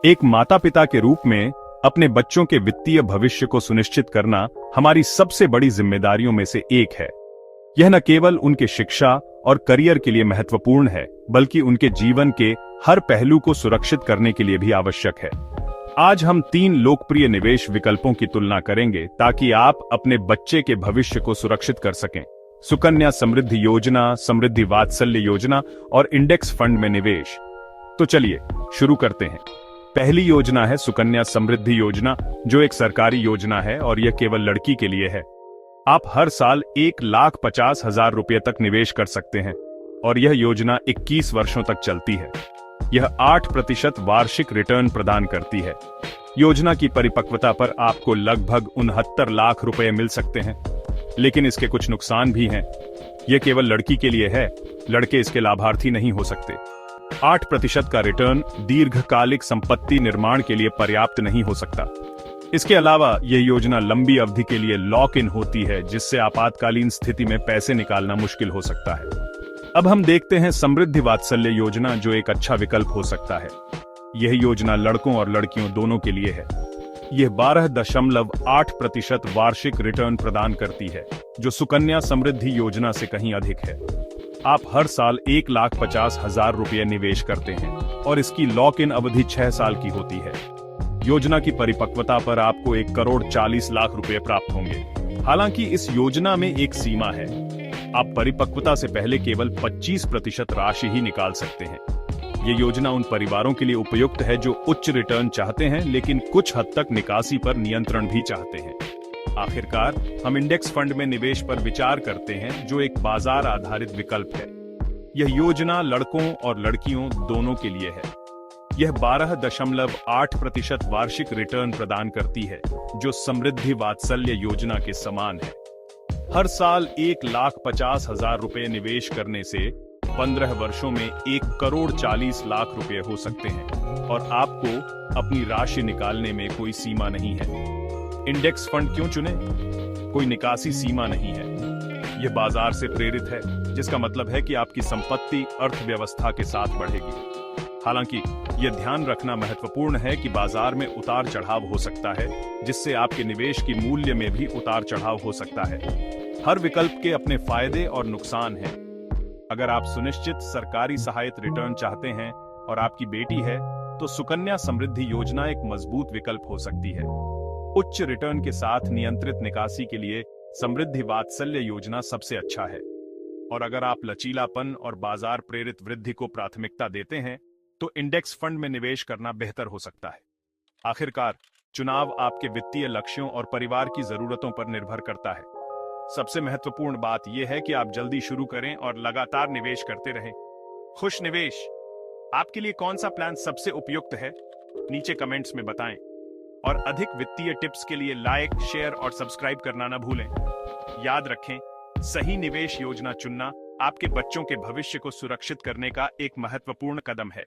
एक माता पिता के रूप में अपने बच्चों के वित्तीय भविष्य को सुनिश्चित करना हमारी सबसे बड़ी जिम्मेदारियों में से एक है। यह न केवल उनके शिक्षा और करियर के लिए महत्वपूर्ण है, बल्कि उनके जीवन के हर पहलू को सुरक्षित करने के लिए भी आवश्यक है। आज हम 3 लोकप्रिय निवेश विकल्पों की तुलना करेंगे ताकि आप अपने बच्चे के भविष्य को सुरक्षित कर सकें। सुकन्या समृद्धि योजना, समृद्धि वात्सल्य योजना और इंडेक्स फंड में निवेश। तो चलिए शुरू करते हैं। पहली योजना है सुकन्या समृद्धि योजना, जो एक सरकारी योजना है और यह केवल लड़की के लिए है। आप हर साल 1,50,000 रुपये तक निवेश कर सकते हैं और यह योजना 21 वर्षों तक चलती है। यह 8% वार्षिक रिटर्न प्रदान करती है। योजना की परिपक्वता पर आपको लगभग 69 लाख रुपए मिल सकते हैं, लेकिन इसके कुछ नुकसान भी हैं। यह केवल लड़की के लिए है, लड़के इसके लाभार्थी नहीं हो सकते। 8% का रिटर्न दीर्घकालिक संपत्ति निर्माण के लिए पर्याप्त नहीं हो सकता। इसके अलावा यह योजना लंबी अवधि के लिए लॉक इन होती है, जिससे आपातकालीन स्थिति में पैसे निकालना मुश्किल हो सकता है। अब हम देखते हैं समृद्धि वात्सल्य योजना, जो एक अच्छा विकल्प हो सकता है। यह योजना लड़कों और लड़कियों दोनों के लिए है। यह 12.8% वार्षिक रिटर्न प्रदान करती है, जो सुकन्या समृद्धि योजना से कहीं अधिक है। आप हर साल 1,50,000 रुपये निवेश करते हैं और इसकी लॉक इन अवधि 6 साल की होती है। योजना की परिपक्वता पर आपको 1,40,00,000 रुपये प्राप्त होंगे। हालांकि इस योजना में एक सीमा है। आप परिपक्वता से पहले केवल 25% राशि ही निकाल सकते हैं। ये योजना उन परिवारों के लिए उपयुक्त है जो उच्च रिटर्न चाहते हैं, लेकिन कुछ हद तक निकासी पर नियंत्रण भी चाहते हैं। आखिरकार हम इंडेक्स फंड में निवेश पर विचार करते हैं, जो एक बाजार आधारित विकल्प है। यह योजना लड़कों और लड़कियों दोनों के लिए है। यह 12.8% वार्षिक रिटर्न प्रदान करती है, जो समृद्धि वात्सल्य योजना के समान है। हर साल 1,50,000 रुपये निवेश करने से 15 वर्षों में 1,40,00,000 रुपये हो सकते हैं और आपको अपनी राशि निकालने में कोई सीमा नहीं है। इंडेक्स फंड क्यों चुने? कोई निकासी सीमा नहीं है। यह बाजार से प्रेरित है, जिसका मतलब है कि आपकी संपत्ति अर्थव्यवस्था के साथ बढ़ेगी। हालांकि यह ध्यान रखना महत्वपूर्ण है कि बाजार में उतार चढ़ाव हो सकता है, जिससे आपके निवेश की मूल्य में भी उतार चढ़ाव हो सकता है। हर विकल्प के अपने फायदे और नुकसान हैं। अगर आप सुनिश्चित सरकारी सहायता रिटर्न चाहते हैं और आपकी बेटी है, तो सुकन्या समृद्धि योजना एक मजबूत विकल्प हो सकती है। उच्च रिटर्न के साथ नियंत्रित निकासी के लिए समृद्धि वात्सल्य योजना सबसे अच्छा है। और अगर आप लचीलापन और बाजार प्रेरित वृद्धि को प्राथमिकता देते हैं, तो इंडेक्स फंड में निवेश करना बेहतर हो सकता है। आखिरकार चुनाव आपके वित्तीय लक्ष्यों और परिवार की जरूरतों पर निर्भर करता है। सबसे महत्वपूर्ण बात यह है कि आप जल्दी शुरू करें और लगातार निवेश करते रहें। खुश निवेश। आपके लिए कौन सा प्लान सबसे उपयुक्त है? नीचे कमेंट्स में बताएं। और अधिक वित्तीय टिप्स के लिए लाइक, शेयर और सब्सक्राइब करना न भूलें। याद रखें, सही निवेश योजना चुनना आपके बच्चों के भविष्य को सुरक्षित करने का एक महत्वपूर्ण कदम है।